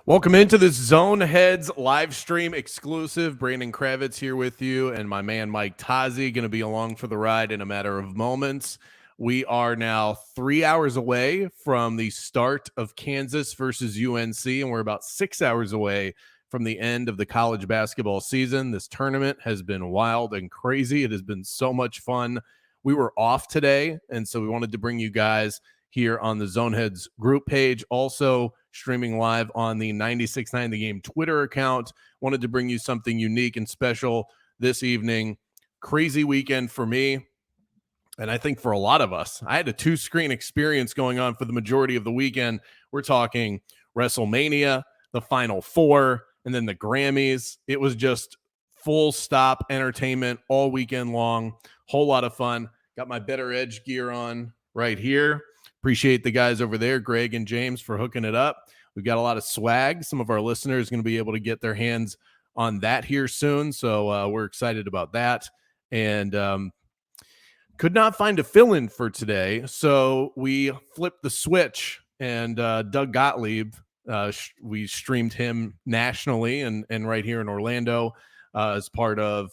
Welcome into this Zone Heads live stream exclusive. Brandon Kravitz here with you, and my man Mike Tozzi going to be along for the ride in a matter of moments. We are now 3 hours away from the start of Kansas versus UNC, and we're about 6 hours away from the end of the college basketball season. This tournament has been wild and crazy. It has been so much fun. We were off today, and so we wanted to bring you guys here on the Zone Heads group page. Also streaming live on the 96.9 The Game Twitter account. Wanted to bring you something unique and special this evening. Crazy weekend for me, and I think for a lot of us. I had a two-screen experience going on for the majority of the weekend. We're talking WrestleMania, the Final Four, and then the Grammys. It was just full-stop entertainment all weekend long. Whole lot of fun. Got my Better Edge gear on right here. Appreciate the guys over there, Greg and James, for hooking it up. We've got a lot of swag. Some of our listeners are going to be able to get their hands on that here soon, so we're excited about that. And could not find a fill-in for today, so we flipped the switch, and Doug Gottlieb, we streamed him nationally and right here in Orlando as part of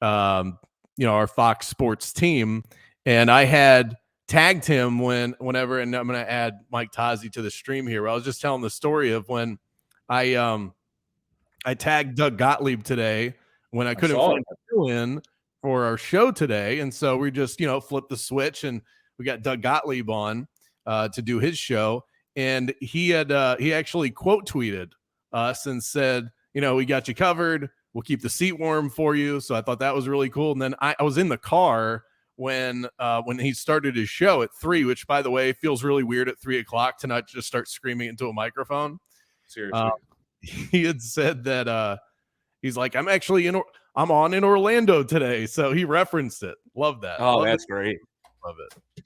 our Fox Sports team, and I had tagged him whenever, and I'm going to add Mike Tozzi to the stream here. I was just telling the story of when I tagged Doug Gottlieb today when I couldn't find a fill-in for our show today, and so we just flipped the switch and we got Doug Gottlieb on to do his show, and he actually quote tweeted us and said, we got you covered. We'll keep the seat warm for you. So I thought that was really cool. And then I was in the car when he started his show at 3, which, by the way, feels really weird at 3 o'clock to not just start screaming into a microphone. Seriously. He had said that he's like, I'm on in Orlando today. So he referenced it. Love that. Oh, that's great. Love it.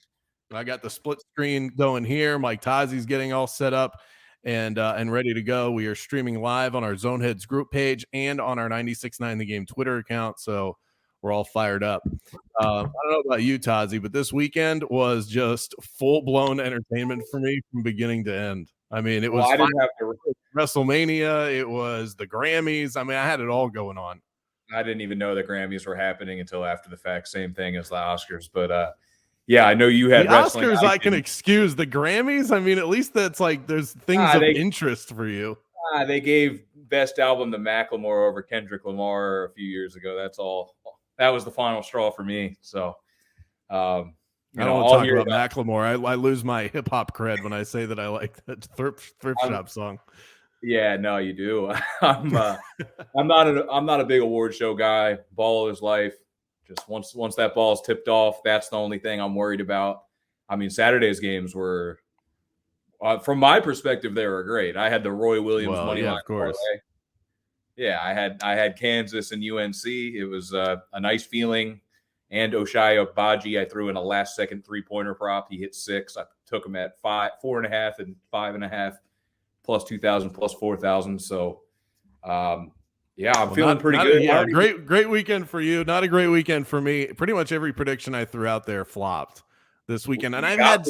I got the split screen going here. Mike Tozzi's getting all set up and ready to go. We are streaming live on our Zoneheads group page and on our 96.9 The Game Twitter account. So we're all fired up. I don't know about you, Tozzi, but this weekend was just full-blown entertainment for me from beginning to end. I mean, it was I didn't have to WrestleMania. It was the Grammys. I mean, I had it all going on. I didn't even know the Grammys were happening until after the fact. Same thing as the Oscars. But, yeah, I know you had the wrestling. Oscars. I can excuse the Grammys. I mean, at least that's like there's things of interest for you. They gave Best Album to Macklemore over Kendrick Lamar a few years ago. That's all. That was the final straw for me. So, I don't want to talk about Macklemore. I lose my hip hop cred when I say that I like that thrift shop song. Yeah, no, you do. I'm not a big award show guy. Ball is life. Just once that ball is tipped off, that's the only thing I'm worried about. I mean, Saturday's games were, from my perspective, they were great. I had the Roy Williams money line. Of course. Parlay. Yeah, I had Kansas and UNC. It was a nice feeling. And Oshaya Baji, I threw in a last-second three-pointer prop. He hit 6. I took him at 4.5 and 5.5, plus 2,000, plus 4,000. So, I'm feeling pretty good. Yeah, great weekend for you. Not a great weekend for me. Pretty much every prediction I threw out there flopped this weekend, and I've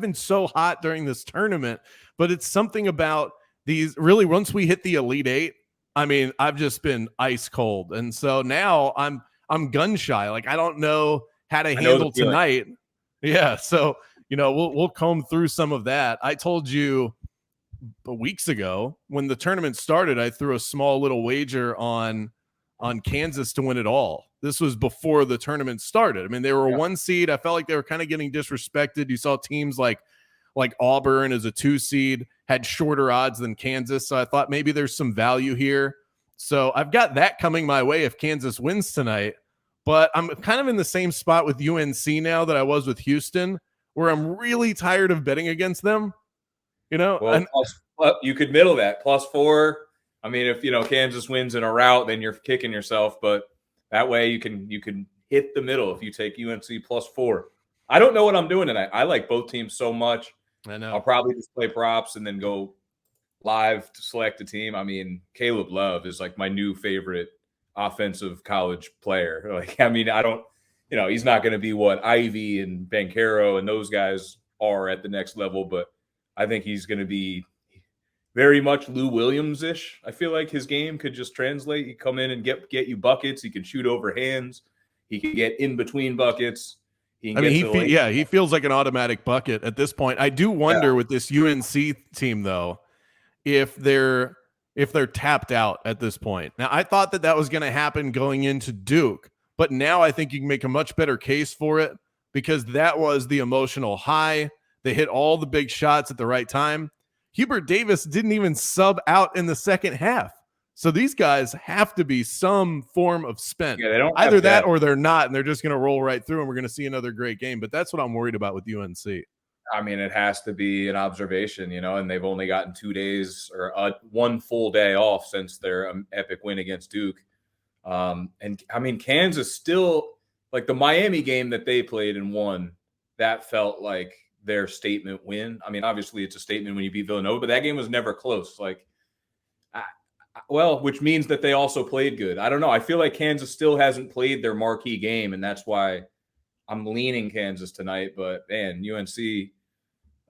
been so hot during this tournament. But it's something about these. Really, once we hit the Elite Eight, I mean, I've just been ice cold, and so now I'm gun shy. Like, I don't know how to handle tonight. Yeah, so we'll comb through some of that. I told you weeks ago when the tournament started, I threw a small little wager on Kansas to win it all. This was before the tournament started. I mean, they were a 1 seed. I felt like they were kind of getting disrespected. You saw teams like Auburn as a 2 seed had shorter odds than Kansas. So I thought maybe there's some value here. So I've got that coming my way if Kansas wins tonight. But I'm kind of in the same spot with UNC now that I was with Houston, where I'm really tired of betting against them. You could middle that +4. I mean, if Kansas wins in a rout, then you're kicking yourself. But that way you can hit the middle if you take UNC +4. I don't know what I'm doing tonight. I like both teams so much. I know. I'll probably just play props and then go live to select a team. I mean, Caleb Love is like my new favorite offensive college player. Like, I mean, I don't, he's not going to be what Ivy and Banchero and those guys are at the next level, but I think he's going to be very much Lou Williams-ish. I feel like his game could just translate. He come in and get you buckets. He can shoot over hands. He can get in between buckets. He can I mean, get to the lane. he feels like an automatic bucket at this point. I do wonder with this UNC team though, if they're tapped out at this point. Now, I thought that was going to happen going into Duke, but now I think you can make a much better case for it because that was the emotional high. They hit all the big shots at the right time. Hubert Davis didn't even sub out in the second half. So these guys have to be some form of spent. Yeah, they don't either that or they're not, and they're just going to roll right through, and we're going to see another great game. But that's what I'm worried about with UNC. I mean, it has to be an observation, and they've only gotten 2 days or one full day off since their epic win against Duke. And I mean, Kansas still, like the Miami game that they played and won, that felt like their statement win. I mean, obviously it's a statement when you beat Villanova, but that game was never close. Like, which means that they also played good. I don't know. I feel like Kansas still hasn't played their marquee game, and that's why I'm leaning Kansas tonight. But man, UNC,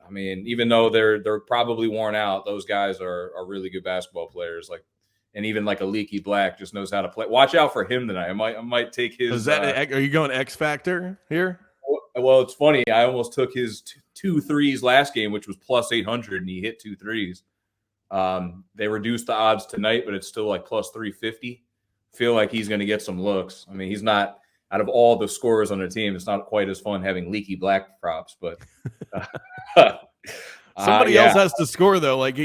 I mean, even though they're probably worn out, those guys are really good basketball players. Like, and even like a Leaky Black just knows how to play. Watch out for him tonight. I might take his. Are you going X Factor here? Well, it's funny. I almost took his 2 threes last game, which was plus 800, and he hit 2 threes. They reduced the odds tonight, but it's still like plus 350. Feel like he's going to get some looks. I mean, he's not, out of all the scorers on the team, it's not quite as fun having Leaky Black props, but somebody else has to score though. Like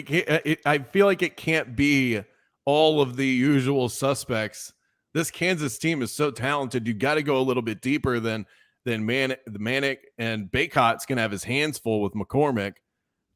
I feel like it can't be all of the usual suspects. This Kansas team is so talented. You got to go a little bit deeper than Manic, and Baycott's going to have his hands full with McCormick.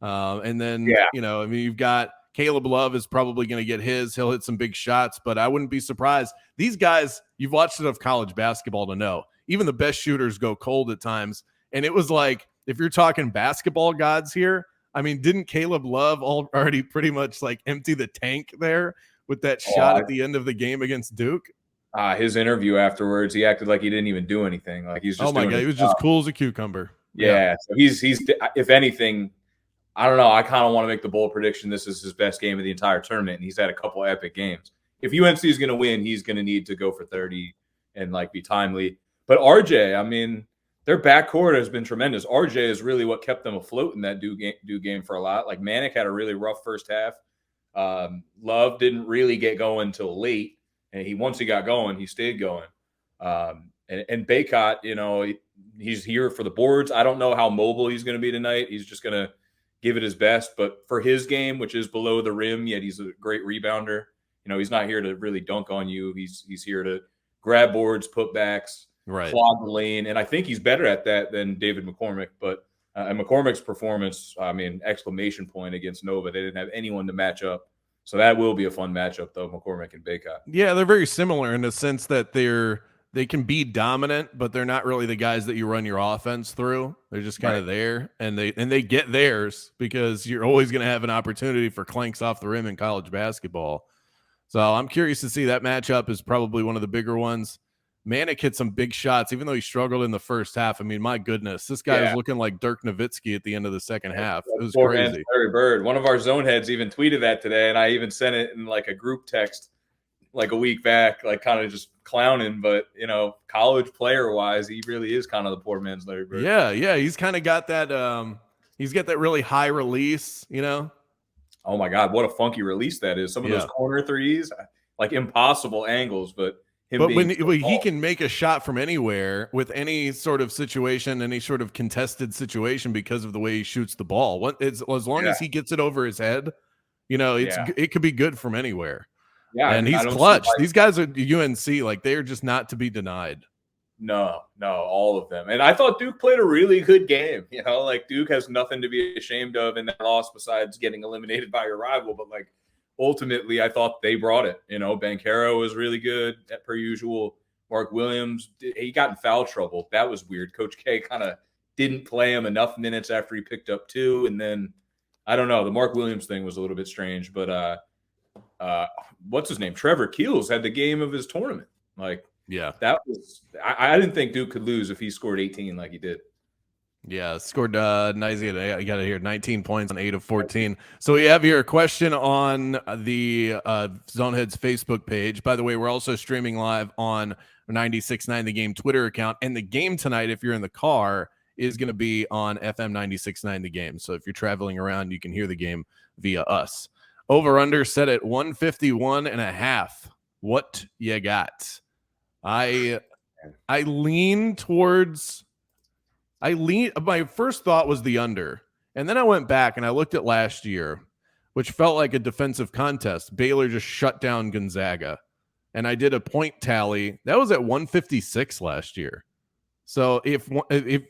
And then, I mean, you've got Caleb Love is probably going to get his. He'll hit some big shots, but I wouldn't be surprised. These guys, you've watched enough college basketball to know, even the best shooters go cold at times. And it was like, if you're talking basketball gods here, I mean, didn't Caleb Love already pretty much like empty the tank there with that shot at the end of the game against Duke? His interview afterwards, he acted like he didn't even do anything. Like he's just, oh my God, he was just cool as a cucumber. Yeah. So he's, if anything, I don't know. I kind of want to make the bold prediction this is his best game of the entire tournament, and he's had a couple epic games. If UNC is going to win, he's going to need to go for 30 and like be timely. But RJ, I mean, their backcourt has been tremendous. RJ is really what kept them afloat in that Duke game for a lot. Like Manic had a really rough first half. Love didn't really get going until late, and once he got going, he stayed going. And Baycott, he's here for the boards. I don't know how mobile he's going to be tonight. He's just going to give it his best, but for his game, which is below the rim, yet he's a great rebounder. He's not here to really dunk on you. He's here to grab boards, put backs, clog the lane, and I think he's better at that than David McCormick. But and McCormick's performance, I mean, exclamation point against Nova. They didn't have anyone to match up, so that will be a fun matchup, though. McCormick and Baycott. Yeah, they're very similar in the sense that they can be dominant, but they're not really the guys that you run your offense through. They're just kind of there, and they get theirs because you're always going to have an opportunity for clanks off the rim in college basketball. So I'm curious to see. That matchup is probably one of the bigger ones. Manic hit some big shots, even though he struggled in the first half. I mean, my goodness, this guy was looking like Dirk Nowitzki at the end of the second half. It was crazy. Larry Bird, one of our zone heads, even tweeted that today, and I even sent it in like a group text like a week back, like kind of just clowning, but college player wise, he really is kind of the poor man's Larry Bird. Yeah. He's kind of got that. He's got that really high release, Oh my God, what a funky release that is! Some of those corner threes, like impossible angles, but when he can make a shot from anywhere with any sort of situation, any sort of contested situation, because of the way he shoots the ball. As long as he gets it over his head, it could be good from anywhere. Yeah, and he's clutch. These guys are UNC, like they are just not to be denied. No, all of them. And I thought Duke played a really good game. Like Duke has nothing to be ashamed of in that loss besides getting eliminated by your rival. But like ultimately, I thought they brought it. Banchero was really good per usual. Mark Williams, he got in foul trouble. That was weird. Coach K kind of didn't play him enough minutes after he picked up 2. And then I don't know. The Mark Williams thing was a little bit strange, but what's his name? Trevor Keels had the game of his tournament. Like, that was, I didn't think Duke could lose if he scored 18 like he did. Yeah, scored nice. You got to hear 19 points on 8 of 14. So we have here a question on the Zoneheads Facebook page. By the way, we're also streaming live on 96.9 The Game Twitter account. And the game tonight, if you're in the car, is going to be on FM 96.9 The Game. So if you're traveling around, you can hear the game via us. Over under set at 151.5. What you got? I lean towards. My first thought was the under. And then I went back and I looked at last year, which felt like a defensive contest. Baylor just shut down Gonzaga. And I did a point tally. That was at 156 last year. So if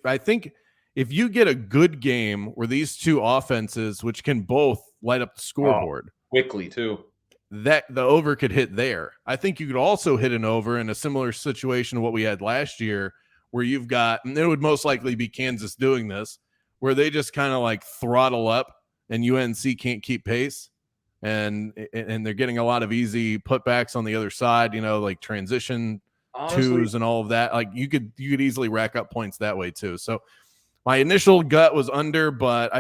I think if you get a good game where these two offenses, which can both light up the scoreboard quickly too, that the over could hit there. I think you could also hit an over in a similar situation to what we had last year, where you've got, and it would most likely be Kansas doing this, where they just kind of like throttle up and UNC can't keep pace, and they're getting a lot of easy putbacks on the other side, like transition twos and all of that. Like you could easily rack up points that way too. So my initial gut was under, but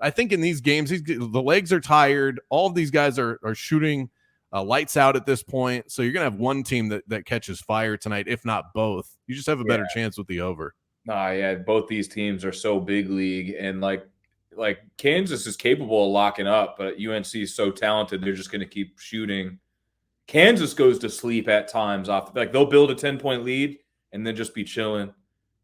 I think in these games, the legs are tired. All of these guys are shooting lights out at this point. So you're going to have one team that catches fire tonight, if not both. You just have a better chance with the over. Yeah. Both these teams are so big league, and like Kansas is capable of locking up, but UNC is so talented. They're just going to keep shooting. Kansas goes to sleep at times off. Like they'll build a 10-point lead and then just be chilling.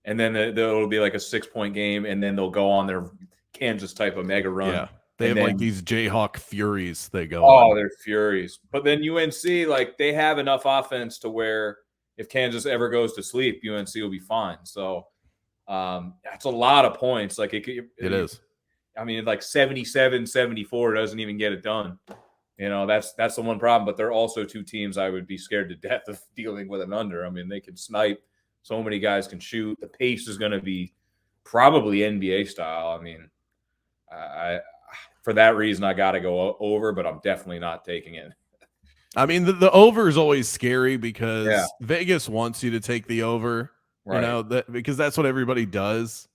And then it'll be like a 6-point game. And then they'll go on their Kansas type of mega run. Yeah. They have like these Jayhawk furies they go on. Oh, they're furies. But then UNC, like they have enough offense to where if Kansas ever goes to sleep, UNC will be fine. So that's a lot of points. Like it is. I mean, like 77-74 doesn't even get it done. That's the one problem. But they're also two teams I would be scared to death of dealing with an under. I mean, they can snipe. So many guys can shoot. The pace is going to be probably NBA style. I mean, for that reason, I got to go over, but I'm definitely not taking it. I mean, the over is always scary because Vegas wants you to take the over, right. Because that's what everybody does.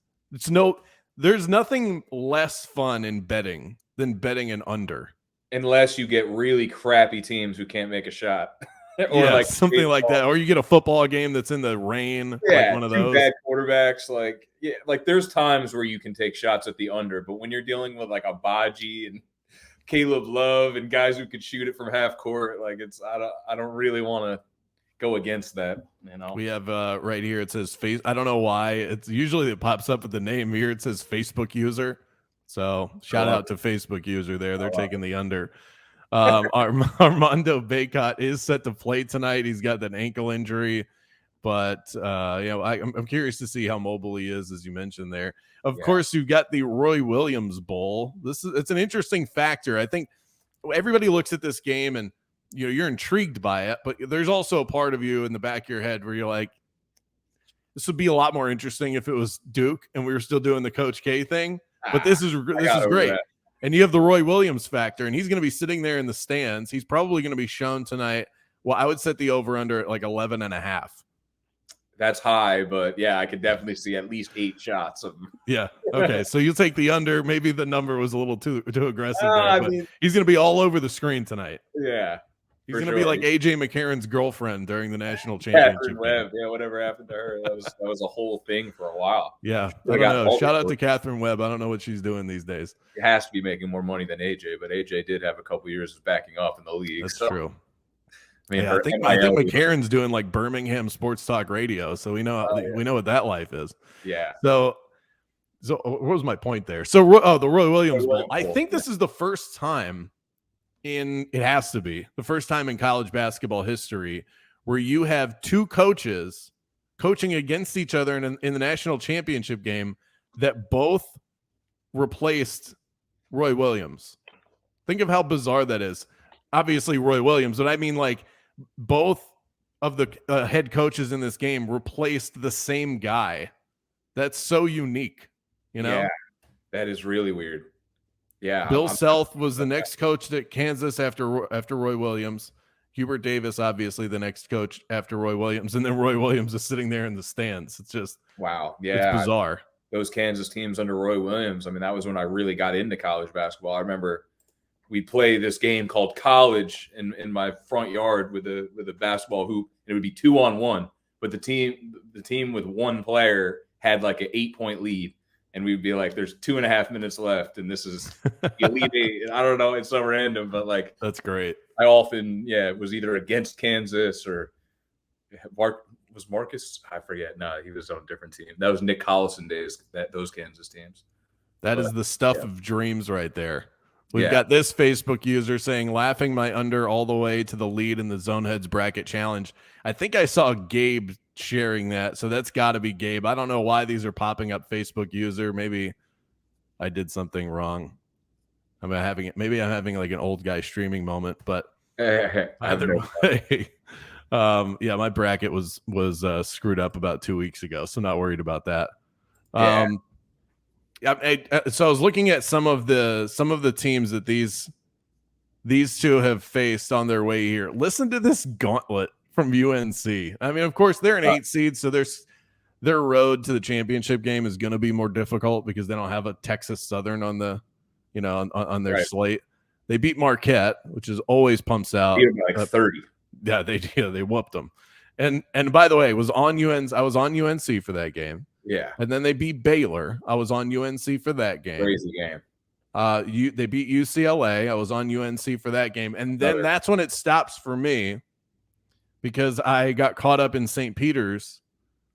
There's nothing less fun in betting than betting an under. Unless you get really crappy teams who can't make a shot. Or like something like that. Or you get a football game that's in the rain. Yeah, like one of those bad quarterbacks. Like there's times where you can take shots at the under, but when you're dealing with like a Baji and Caleb Love and guys who could shoot it from half court, like I don't really want to go against that. We have right here, it says I don't know why. It's usually it pops up with the name here. It says Facebook user. So shout out to Facebook user there. They're taking the under. Armando Baycott is set to play tonight. He's got that ankle injury, but I'm curious to see how mobile he is, as you mentioned there. Of course, you've got the Roy Williams Bowl. It's an interesting factor. I think everybody looks at this game and you're intrigued by it, but there's also a part of you in the back of your head where you're like, this would be a lot more interesting if it was Duke and we were still doing the Coach K thing. But this is great. That. And you have the Roy Williams factor, and he's going to be sitting there in the stands. He's probably going to be shown tonight. Well, I would set the over-under at like 11.5. That's high, but yeah, I could definitely see at least 8 shots of him. Yeah. Okay. So you'll take the under. Maybe the number was a little too aggressive there, but he's going to be all over the screen tonight. Yeah. He's going to be like AJ McCarron's girlfriend during the national championship. Webb, whatever happened to her. That was a whole thing for a while. Yeah. I don't know. Shout out to Catherine Webb. I don't know what she's doing these days. It has to be making more money than AJ, but AJ did have a couple years of backing off in the league. That's true. I mean, I think McCarron's doing like Birmingham Sports Talk Radio, so we know what that life is. Yeah. So what was my point there? So the Roy Williams Bowl. I think this is the first time it has to be the first time in college basketball history where you have two coaches coaching against each other in the national championship game that both replaced Roy Williams. Think of how bizarre that is. Obviously Roy Williams, but I mean like both of the head coaches in this game replaced the same guy. That's so unique, Yeah, that is really weird. Yeah, Bill Self was the next coach at Kansas after Roy Williams. Hubert Davis, obviously, the next coach after Roy Williams, and then Roy Williams is sitting there in the stands. It's just wow. Yeah, it's bizarre. those Kansas teams under Roy Williams. I mean, that was when I really got into college basketball. I remember we'd play this game called college in my front yard with a basketball hoop. And it would be 2-on-1, but the team with one player had like an 8-point lead. And we'd be like, there's 2.5 minutes left. And this is the Elite Eight. I don't know. It's so random, but like, that's great. I often, it was either against Kansas or was Marcus? I forget. No, he was on a different team. That was Nick Collison days, those Kansas teams. That is the stuff of dreams right there. We've got this Facebook user saying, laughing my under all the way to the lead in the Zone Heads bracket challenge. I think I saw Gabe sharing that, so that's got to be Gabe. I don't know why these are popping up. Facebook user, maybe I did something wrong. Maybe I'm having like an old guy streaming moment, but either way, my bracket was screwed up about 2 weeks ago, so not worried about that. So I was looking at some of the teams that these two have faced on their way here. Listen to this gauntlet from UNC. I mean, of course, they're an 8 seed, so their road to the championship game is going to be more difficult because they don't have a Texas Southern on the, on their slate. They beat Marquette, which is always pumps out. Beat them like 30. Yeah, they whooped them. And by the way, I was on UNC for that game. Yeah. And then they beat Baylor. I was on UNC for that game. Crazy game. They beat UCLA. I was on UNC for that game. And then that's when it stops for me because I got caught up in St. Peter's.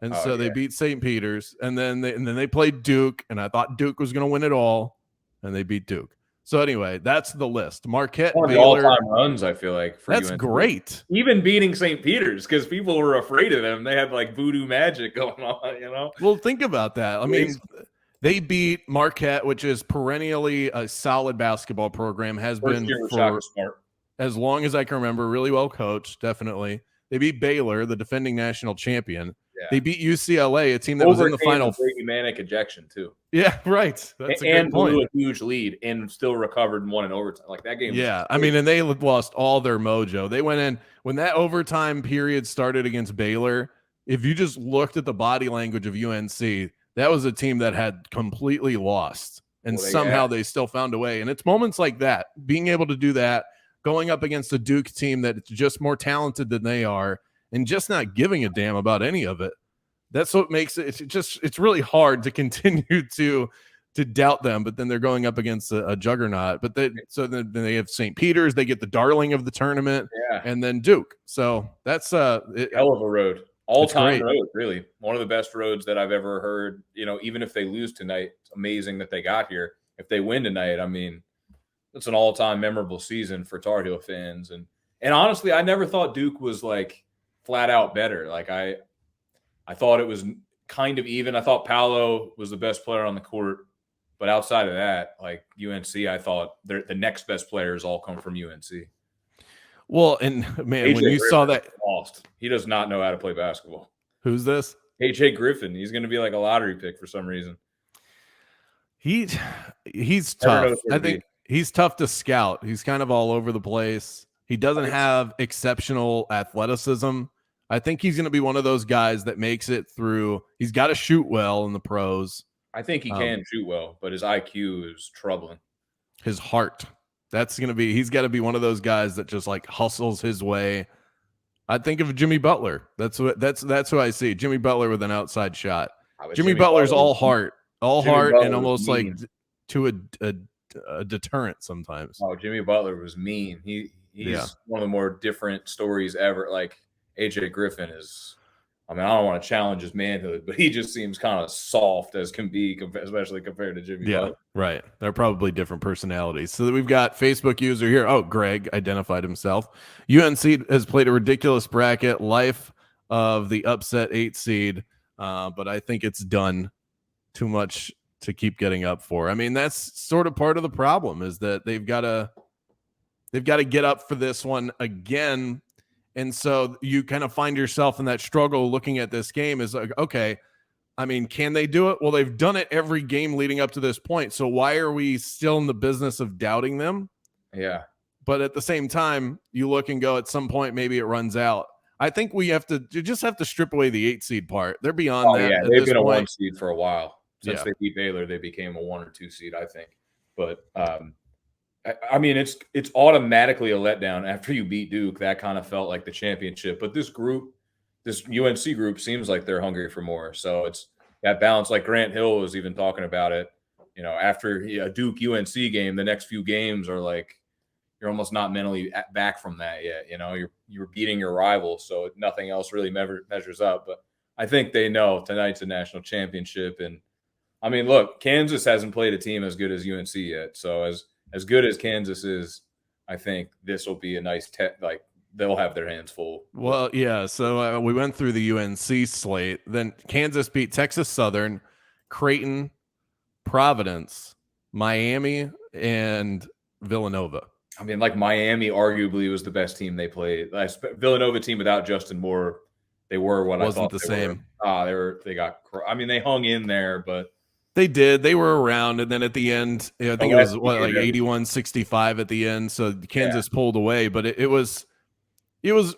And they beat St. Peter's. And then they played Duke. And I thought Duke was going to win it all. And they beat Duke. So anyway, that's the list. Marquette, one of the all-time runs, I feel like. That's UNC. Great. Even beating St. Peter's because people were afraid of them. They had like voodoo magic going on, Well, think about that. I mean, they beat Marquette, which is perennially a solid basketball program, has been for as long as I can remember, really well coached, definitely. They beat Baylor, the defending national champion. Yeah. They beat UCLA, a team that was in the final. Manic ejection too. Yeah, right. That's a good point. Blew a huge lead and still recovered and won in overtime. Like that game. Yeah, I mean, and they lost all their mojo. They went in when that overtime period started against Baylor. If you just looked at the body language of UNC, that was a team that had completely lost, and somehow they still found a way. And it's moments like that, being able to do that, going up against a Duke team that's just more talented than they are, and just not giving a damn about any of it. That's what makes it. It's really hard to continue to doubt them. But then they're going up against a juggernaut. But then they have St. Peter's. They get the darling of the tournament, and then Duke. So that's hell of a road, all-time road. Really, one of the best roads that I've ever heard. Even if they lose tonight, it's amazing that they got here. If they win tonight, I mean, it's an all-time memorable season for Tar Heel fans. And honestly, I never thought Duke was like flat out better. Like I thought it was kind of even. I thought Paolo was the best player on the court. But outside of that, like UNC, I thought the next best players all come from UNC. Well, and man, when you saw that. Lost. He does not know how to play basketball. Who's this? AJ Griffin. He's going to be like a lottery pick for some reason. He's tough. I think he's tough to scout. He's kind of all over the place. He doesn't have exceptional athleticism. I think he's going to be one of those guys that makes it through. He's got to shoot well in the pros. I think he can shoot well, but his IQ is troubling. His heart. He's got to be one of those guys that just like hustles his way. I think of Jimmy Butler. That's who I see. Jimmy Butler with an outside shot. Jimmy Butler's all heart, and almost like to a deterrent sometimes. Oh, Jimmy Butler was mean. He's one of the more different stories ever. Like AJ Griffin is, I mean, I don't want to challenge his manhood, but he just seems kind of soft as can be, especially compared to Jimmy Butler. Right. They're probably different personalities. So we've got Facebook user here. Oh, Greg identified himself. UNC has played a ridiculous bracket, life of the upset 8 seed, but I think it's done too much to keep getting up for. I mean, that's sort of part of the problem is that they've got to get up for this one again. And so you kind of find yourself in that struggle looking at this game is like, okay, I mean, can they do it? Well, they've done it every game leading up to this point. So why are we still in the business of doubting them? Yeah. But at the same time, you look and go, at some point, maybe it runs out. I think you just have to strip away the 8 seed part. They're beyond that. Yeah, they've been a 1 seed for a while. Since they beat Baylor, they became a 1 or 2 seed, I think. But I mean, it's automatically a letdown after you beat Duke. That kind of felt like the championship. But this UNC group, seems like they're hungry for more. So it's that balance. Like Grant Hill was even talking about it. After a Duke UNC game, the next few games are like you're almost not mentally back from that yet. You're beating your rival, so nothing else really measures up. But I think they know tonight's a national championship. And I mean, look, Kansas hasn't played a team as good as UNC yet. So as good as Kansas is, I think this will be a nice like they'll have their hands full. Well, yeah. So we went through the UNC slate. Then Kansas beat Texas Southern, Creighton, Providence, Miami, and Villanova. I mean, like Miami arguably was the best team they played. Villanova team without Justin Moore, they were what I thought the same. They hung in there, but they did. They were around, and then at the end, I think it was like 81-65 at the end. So Kansas pulled away, but it was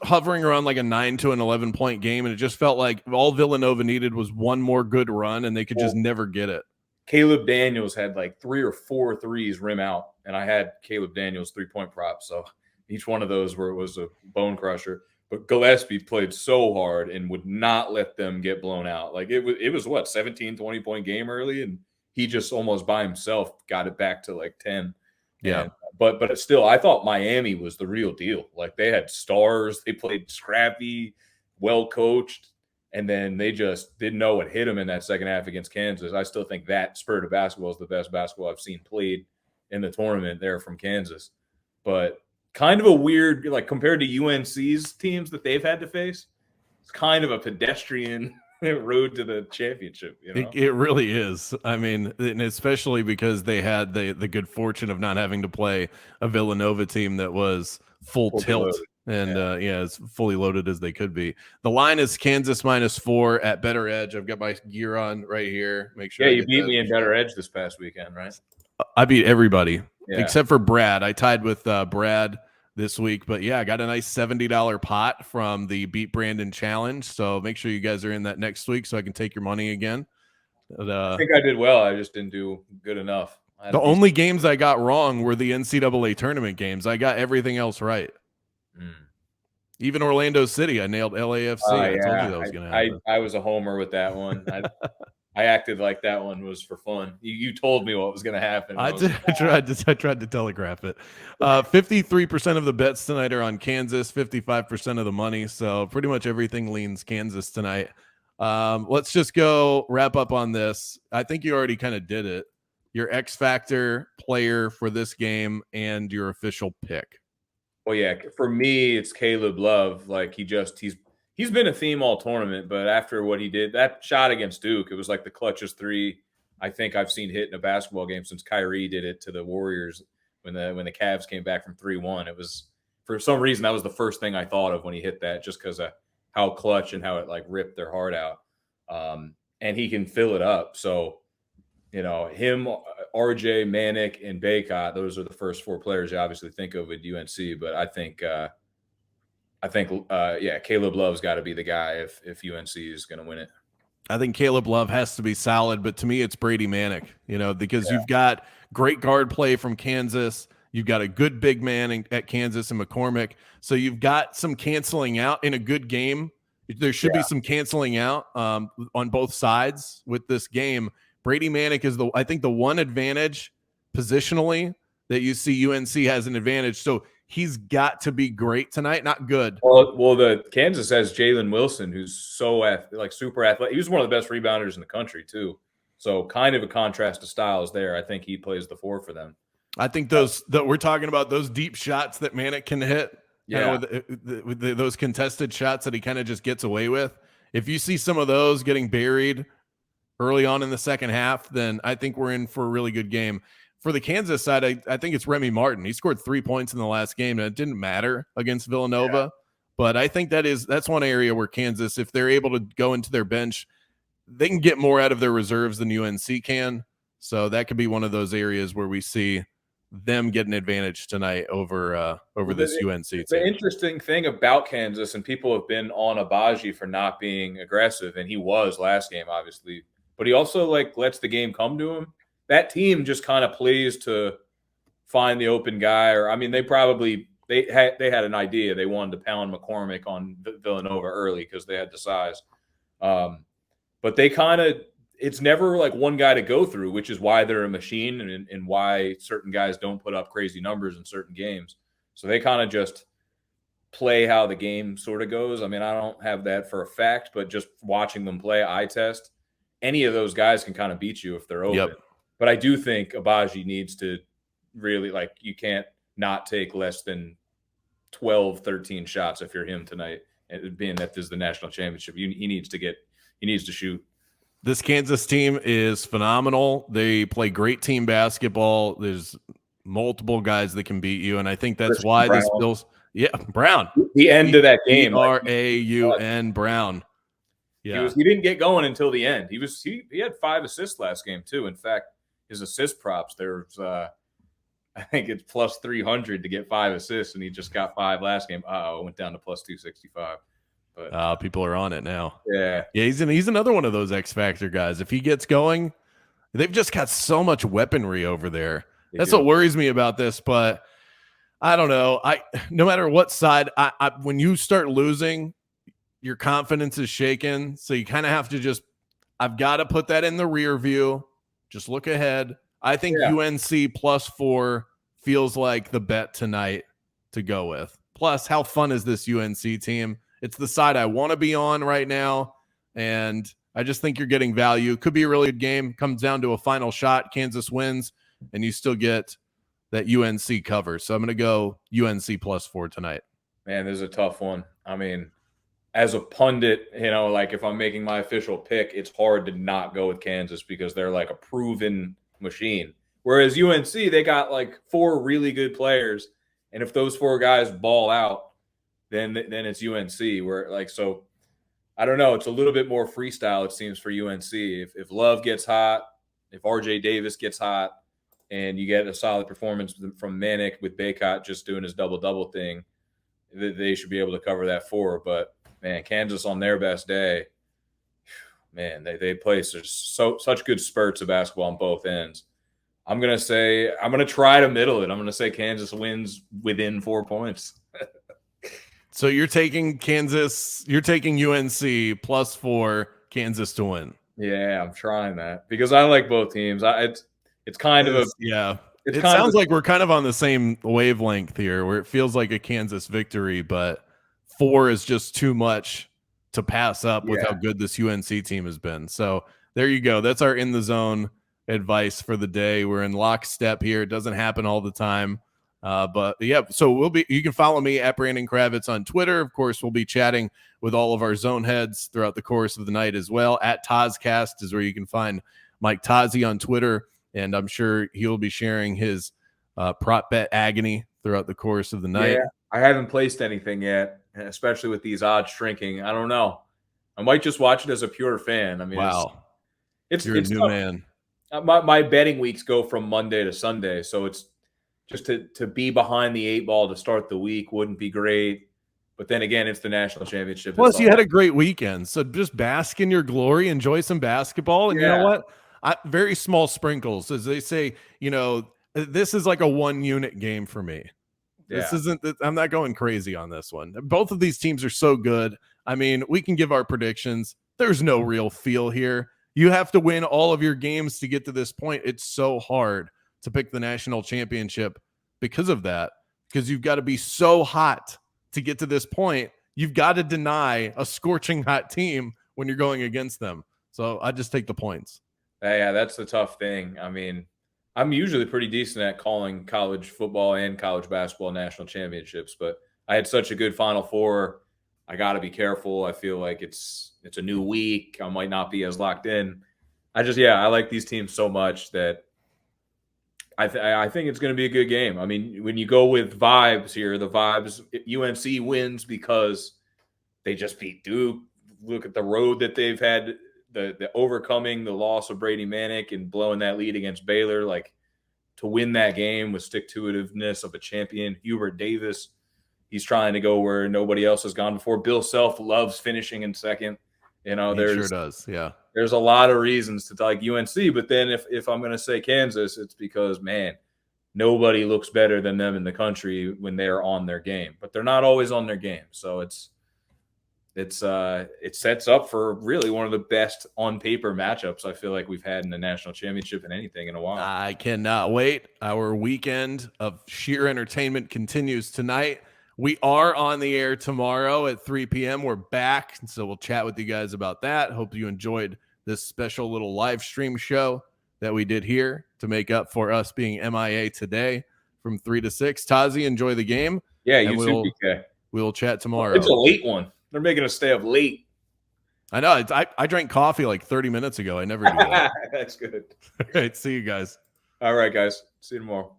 hovering around like a 9 to an 11 point game, and it just felt like all Villanova needed was one more good run, and they could just never get it. Caleb Daniels had like 3 or 4 threes rim out, and I had Caleb Daniels 3-point prop, so each one of those was a bone crusher. But Gillespie played so hard and would not let them get blown out. Like it was what, 17, 20-point game early, and he just almost by himself got it back to like 10. Yeah. And, but still, I thought Miami was the real deal. Like they had stars, they played scrappy, well coached, and then they just didn't know what hit them in that second half against Kansas. I still think that spurt of basketball is the best basketball I've seen played in the tournament there from Kansas. But kind of a weird, like compared to UNC's teams that they've had to face, it's kind of a pedestrian road to the championship. It really is. I mean, and especially because they had the good fortune of not having to play a Villanova team that was full tilt. Loaded. And as fully loaded as they could be. The line is Kansas -4 at Better Edge. I've got my gear on right here. Make sure. Yeah, you beat me in Better Edge this past weekend, right? I beat everybody except for Brad. I tied with Brad this week, but yeah, I got a nice $70 pot from the Beat Brandon Challenge. So make sure you guys are in that next week so I can take your money again. But, I think I did well. I just didn't do good enough. The only games I got wrong were the NCAA tournament games. I got everything else right. Even Orlando City, I nailed LAFC. I told you that was going to happen. I was a homer with that one. I acted like that one was for fun. You told me what was going to happen. I tried to telegraph it. 53% of the bets tonight are on Kansas, 55% of the money. So pretty much everything leans Kansas tonight. Let's just go wrap up on this. I think you already kind of did it. Your X Factor player for this game and your official pick. Well, yeah, for me, it's Caleb Love. Like he's been a theme all tournament, but after what he did, that shot against Duke, it was like the clutchest three I think I've seen hit in a basketball game since Kyrie did it to the Warriors when the Cavs came back from 3-1. It was, for some reason, that was the first thing I thought of when he hit that, just because of how clutch and how it like ripped their heart out. And he can fill it up. So, him, RJ, Manick, and Baycott, those are the first 4 players you obviously think of with UNC. But I think Caleb Love's got to be the guy if UNC is going to win it. I think Caleb Love has to be solid, but to me, it's Brady Manick, because you've got great guard play from Kansas. You've got a good big man at Kansas and McCormick. So you've got some canceling out in a good game. There should be some canceling out on both sides with this game. Brady Manick is I think the one advantage positionally that you see UNC has an advantage. So he's got to be great tonight, not good. Well, the Kansas has Jalen Wilson, who's so super athletic. He was one of the best rebounders in the country too. So kind of a contrast to styles there. I think he plays the 4 for them. I think we're talking about those deep shots that Manick can hit. With those contested shots that he kind of just gets away with. If you see some of those getting buried early on in the second half, then I think we're in for a really good game. For the Kansas side, I think it's Remy Martin. He scored 3 points in the last game, and it didn't matter against Villanova. But I think that's one area where Kansas, if they're able to go into their bench, they can get more out of their reserves than UNC can. So that could be one of those areas where we see them get an advantage tonight over this UNC team. The interesting thing about Kansas, and people have been on Abaji for not being aggressive, and he was last game, obviously, but he also like lets the game come to him. That team just kind of plays to find the open guy, or I mean, they had an idea. They wanted to pound McCormick on Villanova early because they had the size. But they kind of, it's never like one guy to go through, which is why they're a machine and why certain guys don't put up crazy numbers in certain games. So they kind of just play how the game sort of goes. I mean, I don't have that for a fact, but just watching them play, eye test, any of those guys can kind of beat you if they're open. Yep. But I do think Abaji needs to really, like, you can't not take less than 12, 13 shots if you're him tonight. And being that this is the national championship, he needs to shoot. This Kansas team is phenomenal. They play great team basketball. There's multiple guys that can beat you, and I think that's why Brown. this Bills. Yeah, Brown. The end of that game, Braun Brown. Yeah, he didn't get going until the end. He had 5 assists last game too. In fact, his assist props there's I think it's plus 300 to get 5 assists, and he just got 5 last game. It went down to plus 265. But people are on it now. Yeah, he's another one of those X Factor guys. If he gets going, they've just got so much weaponry over there. That's what worries me about this. But I don't know. No matter what side, when you start losing, your confidence is shaken. So you kind of have to I've got to put that in the rear view. Just look ahead. I think UNC +4 feels like the bet tonight to go with. Plus, how fun is this UNC team? It's the side I want to be on right now, and I just think you're getting value. Could be a really good game. Comes down to a final shot. Kansas wins, and you still get that UNC cover. So I'm going to go UNC +4 tonight. Man, this is a tough one. I mean, as a pundit, like if I'm making my official pick, it's hard to not go with Kansas because they're like a proven machine. Whereas UNC, they got like 4 really good players, and if those 4 guys ball out, then it's UNC. So I don't know. It's a little bit more freestyle, it seems, for UNC. If Love gets hot, if RJ Davis gets hot, and you get a solid performance from Manic with Baycott just doing his double-double thing, they should be able to cover that 4. But, man, Kansas on their best day, man, they play such good spurts of basketball on both ends. I'm going to try to middle it. I'm going to say Kansas wins within 4 points. So you're taking Kansas, you're taking UNC +4, Kansas to win. Yeah, I'm trying that because I like both teams. It's kind of a It sounds like we're kind of on the same wavelength here, where it feels like a Kansas victory, but 4 is just too much to pass up with how good this UNC team has been. So there you go. That's our in the zone advice for the day. We're in lockstep here. It doesn't happen all the time. But yeah, so you can follow me at Brandon Kravitz on Twitter. Of course, we'll be chatting with all of our zone heads throughout the course of the night as well. At Tozcast is where you can find Mike Tozzi on Twitter, and I'm sure he'll be sharing his prop bet agony throughout the course of the night. Yeah, I haven't placed anything yet, especially with these odds shrinking. I don't know. I might just watch it as a pure fan. I mean, wow, it's a new tough. Man. My betting weeks go from Monday to Sunday, so it's just to be behind the 8 ball to start the week wouldn't be great. But then again, it's the national championship. Plus, you had a great weekend, so just bask in your glory, enjoy some basketball, and you know what? Very small sprinkles, as they say. This is like a 1-unit game for me. This isn't. I'm not going crazy on this one. Both of these teams are so good. I mean, we can give our predictions. There's no real feel here. You have to win all of your games to get to this point. It's so hard to pick the national championship because of that, because you've got to be so hot to get to this point. You've got to deny a scorching hot team when you're going against them. So I just take the points. Yeah, that's the tough thing. I mean, I'm usually pretty decent at calling college football and college basketball national championships, but I had such a good Final Four. I got to be careful. I feel like it's a new week. I might not be as locked in. I like these teams so much that I think it's going to be a good game. I mean, when you go with vibes here, the vibes, UNC wins because they just beat Duke. Look at the road that they've had, the overcoming the loss of Brady Manick and blowing that lead against Baylor. Like, to win that game with stick-to-itiveness of a champion. Hubert Davis, he's trying to go where nobody else has gone before. Bill Self loves finishing in second. You know, He sure does. Yeah. There's a lot of reasons to like UNC, but then if I'm going to say Kansas, it's because, man, nobody looks better than them in the country when they're on their game, but they're not always on their game. So it sets up for really one of the best on paper matchups I feel like we've had in the national championship and anything in a while. I cannot wait. Our weekend of sheer entertainment continues tonight. We are on the air tomorrow at 3 p.m. We're back, so we'll chat with you guys about that. Hope you enjoyed this special little live stream show that we did here to make up for us being MIA today from 3 to 6. Tozzi, enjoy the game. Yeah, you too, PK. We'll chat tomorrow. It's a late one. They're making us stay up late. I know. I drank coffee like 30 minutes ago. I never do that. That's good. All right. See you guys. All right, guys. See you tomorrow.